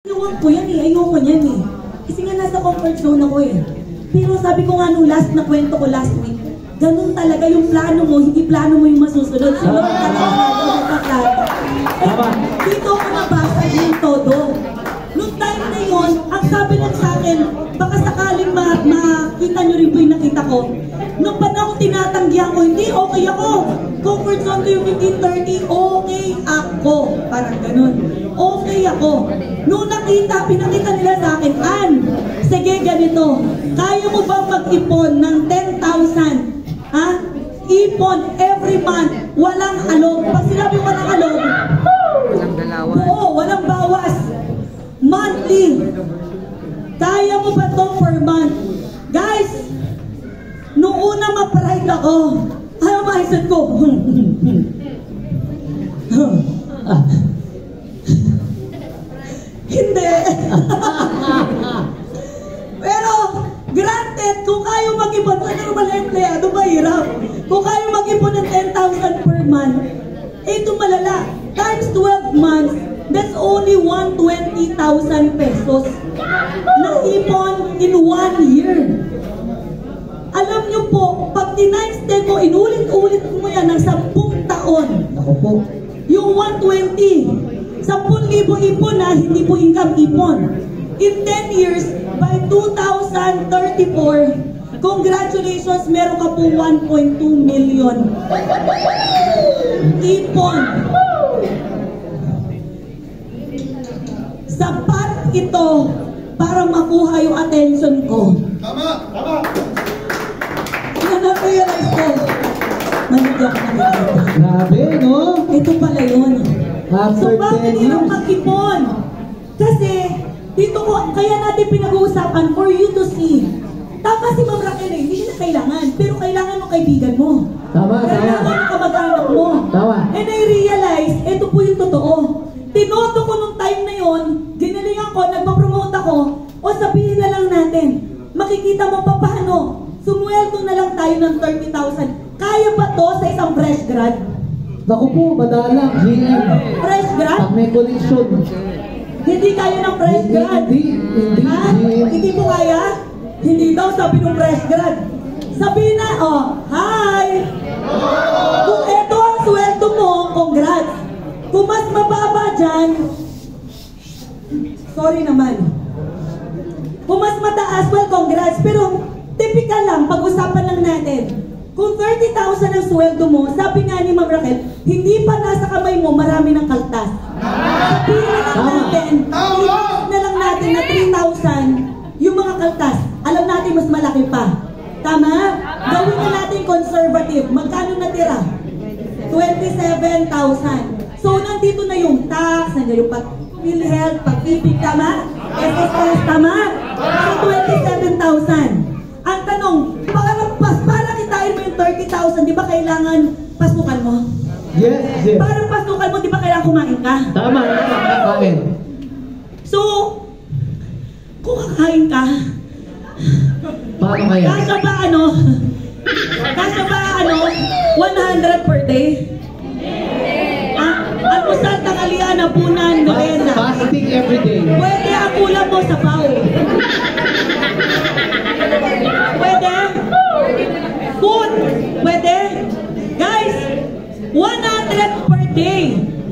Iwan ko yan eh, ayoko niyan eh. Kasi nga nasa comfort zone ako eh. Pero sabi ko nga nung last na kwento ko last week, ganun talaga yung plano mo, hindi plano mo yung masusunod. Sunod talaga magpaplano. Dito ako nabasa yung todo. Noong time na yun, ang sabi lang sa akin, baka sakaling makita nyo rin po yung nakita ko. Nung panahon tinatanggihan ko, hindi, okay ako. Comfort zone ko yung 15-30, okay ako. Parang ganun. Okay ako. Noong pinakita nila sa akin, Ann, sige ganito, kaya mo bang mag-ipon ng 10,000? Ha? Ipon every month, walang alog. Pag sinabi walang alog, walang dalawa. Oo, walang bawas. Monthly. Kaya mo ba ito per month? Guys, noong una ma-pride ako, ayaw maisip ko. Hindi. Pero, granted, kung kayo mag-ipon, sa normal empleyado, mahirap. Kung kayo mag-ipon ng 10,000 per month, ito malala. Times 12 months, that's only 120,000 pesos na ipon in 1 year. Alam nyo po, pag tinimes 10 mo, inulit-ulit mo yan ng 10 taon. Ako po. Yung 120, 10,000 ipon na, hindi po income ipon. In 10 years, by 2034, congratulations, meron ka po 1.2 million. Ipon. Sapat ito para makuha yung attention ko. Tama! Tama! Na-realize ko, manigya ko nakikita. Grabe, no? Ito pala yun. After So bakit 10 hirap years? mag-ipon? Kasi, dito ko, kaya natin pinag-uusapan for you to see. Tama si Ma'am Raquel, hindi siya na kailangan, pero kailangan ng kaibigan mo. Tama, Kailangan tama. ng kamag-anak mo. Tama. And I realize, ito po yung totoo. Tinoto ko nung time na yon, ginalingan ko, nagpa-promote ako, o sabihin na lang natin, makikita mo pa paano, sumweldo na lang tayo ng 30,000. Kaya ba to sa isang fresh grad? Naku po, madalang. GM. Fresh grad? Pag may collection. Hindi kaya ng fresh grad. Hindi. Ha? Hindi mo kaya? Hindi daw sabi ng fresh grad. Sabi na, oh, hi! Kung ito ang sweldo mo, congrats. Kung mas mababa dyan, sorry naman. Kung mas mataas, well, congrats. Pero, typical lang, pag-usapan lang natin. Kung 30,000 ang sweldo mo, sabi nga ni Ma'am Raquel, hindi pa nasa kamay mo, marami ng kaltas. Sabihin na lang natin, i-post na lang natin na 3,000 yung mga kaltas. Alam natin mas malaki pa. Tama? Gawin na natin conservative. Magkano natira? 27,000. So, nandito na yung tax, nandiyan yung PhilHealth, pag-ibig, tama? SSS, tama? So, 27,000. Ang tanong, para kitain mo yung 30,000, di ba kailangan pasukan mo? Yes, yes. Para pasukan mo, di ba kailangan kumain ka? Tama, kakain. So, kung kakain ka, Paano kaya? kasya ba 100 per day? Almusal, tanghalian, hapunan, merienda. Fasting every day. Pwede ang kulang mo sa pao. Pwede? Food? Pwede? Guys, 100 per day.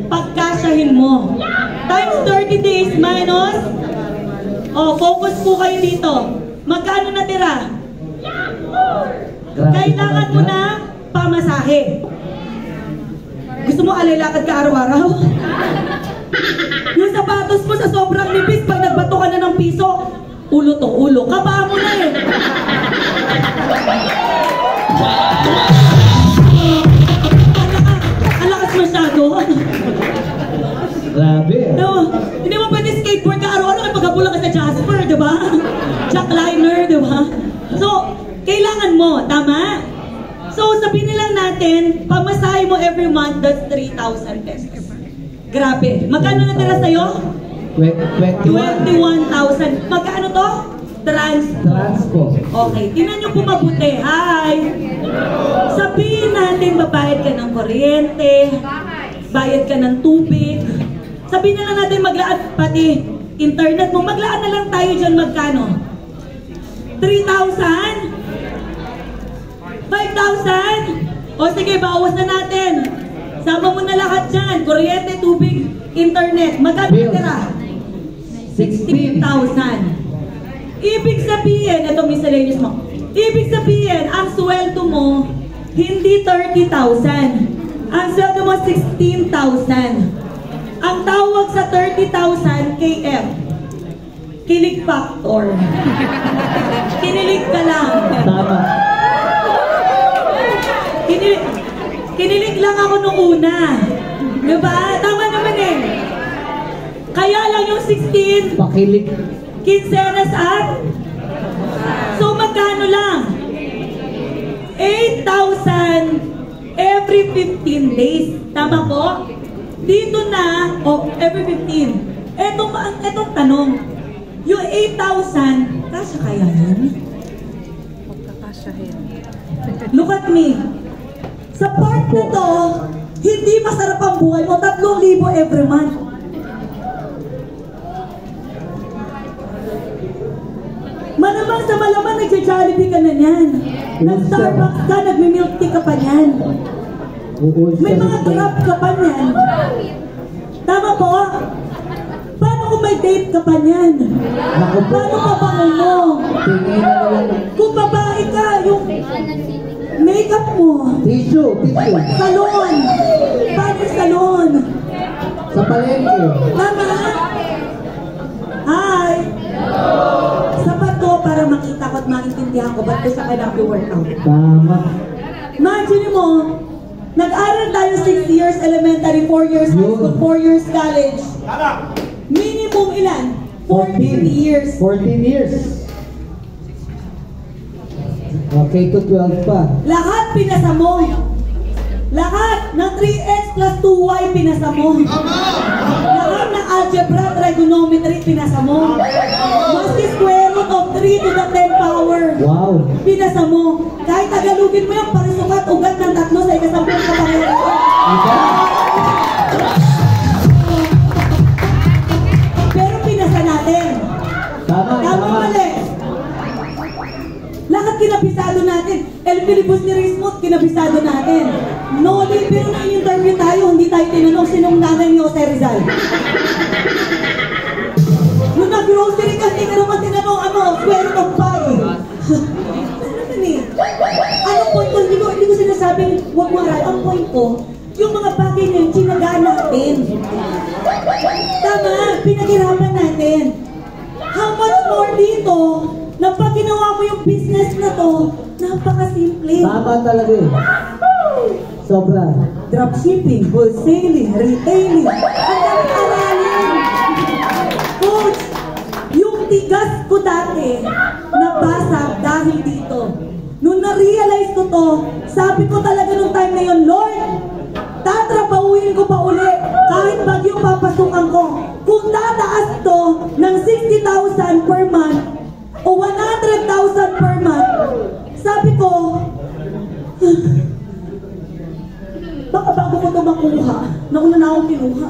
Pagkasyahin mo. Times 30 days minus. Oh, focus po kayo dito. Magkano natira? Kailangan mo na pamasahe. Gusto mo alilakad ka araw-araw? Yung sapatos mo sa sobrang nipis, pag nagbato ka na ng piso, ulo to ulo. Kabaa mo na eh. Ang lakas masyado. Grabe. No, hindi mo pwede skateboard ka araw-araw ay pagkabulang ka sa Jasper, di ba? Jackliner, di ba? So, kailangan mo, tama? So, sabihin na lang natin, pamasahe mo every month, that's 3,000 pesos. Grabe. Magkano natira sa'yo? 21. 21,000. Magkano to? Transpo. Okay, tingnan nyo po mabuti. Hi! Sabihin natin, babayad ka ng kuryente, bayad ka ng tubig. Sabihin na lang natin maglaan, pati internet mo. Maglaan na lang tayo dyan, magkano? 3,000? 5,000? O sige, bawas na natin. Sama mo na lahat dyan. Kuryente, tubig, internet. Magkano Bills. tira? 16. 16,000. Ibig sabihin, ito miscellaneous mo. Ibig sabihin, ang sweldo mo, hindi 30,000. Ang sweldo mo, 16,000. Ang tawag sa 30,000, KF. Kilig factor. Kinilig ka lang. Tama. Kinilig lang ako nung una. Diba? Tama naman eh. Kaya lang yung 16, Pakilig. quincenas at so magkano lang? 8,000 every 15 days. Tama po? Dito na, every 15. Etong tanong, yung 8,000, kasya kaya yan? Look at me. Sa part na to, hindi masarap ang buhay mo. 3,000 every month. Malamang sa malamang nagja-Jollibee ka na niyan. Nag-Starbucks ka, nagmi-milk tea ka pa niyan. May mga grab ka pa niyan. Tama po? Paano kung may date ka pa niyan? Naku po. Paano ka bangon mo? Tingin na lang. Kung babae ka, yung makeup mo. Tissue. Salon. Paano yung salon? Sa palengke. Tama? Hi! Sapat to para makita ko at maintindihan ko ba't ko sa kailangan i-workout. Tama. Imagine mo, nag-aral tayo 6 years elementary, 4 years high school, 4 years college. Minimum ilan? 14 years. 14 years. Okay to 12 pa. Lahat pinasa mo. Lahat ng 3x plus 2y pinasa mo. Lahat ng algebra, trigonometry pinasa mo. Maski square root of 3 to the 10 power. Wow. Pinasa mo. Kahit tagalugin mo yung parisukat ugat ng 3 sa ikasampung kapangyarihan. Ika. Pero pinasa natin. Tama. Tama mali. Lahat kinabisado natin. El Filibus ni Rismut, kinabisado natin. Noli, pero na-interview tayo, hindi tayo tinanong sinong nanay ni Jose Rizal. Nung nag-grocery ka, hindi ka naman tinanong, square root of 5. Ano naman eh? Anong point ko? Hindi ko sinasabing huwag mo aral. Ang point ko, yung mga bagay na yung tinagaan natin. Tama, pinaghirapan natin. How much more dito, na pag ginawa mo yung business na to, napakasimple. Tama talaga eh. Sobra. Dropshipping, wholesaling, retailing. Ang daming aralin. Coach, yung tigas ko dati, nabasa dahil dito. Nung na-realize ko to, sabi ko talaga nung time na yun, Lord, tatrabahuin ko pa uli kahit bagyo papasukan ko. Kung tataas to ng 60,000 per month o 100,000 per month, sabi ko, baka bago ko ito makuha, nauna na akong kinuha.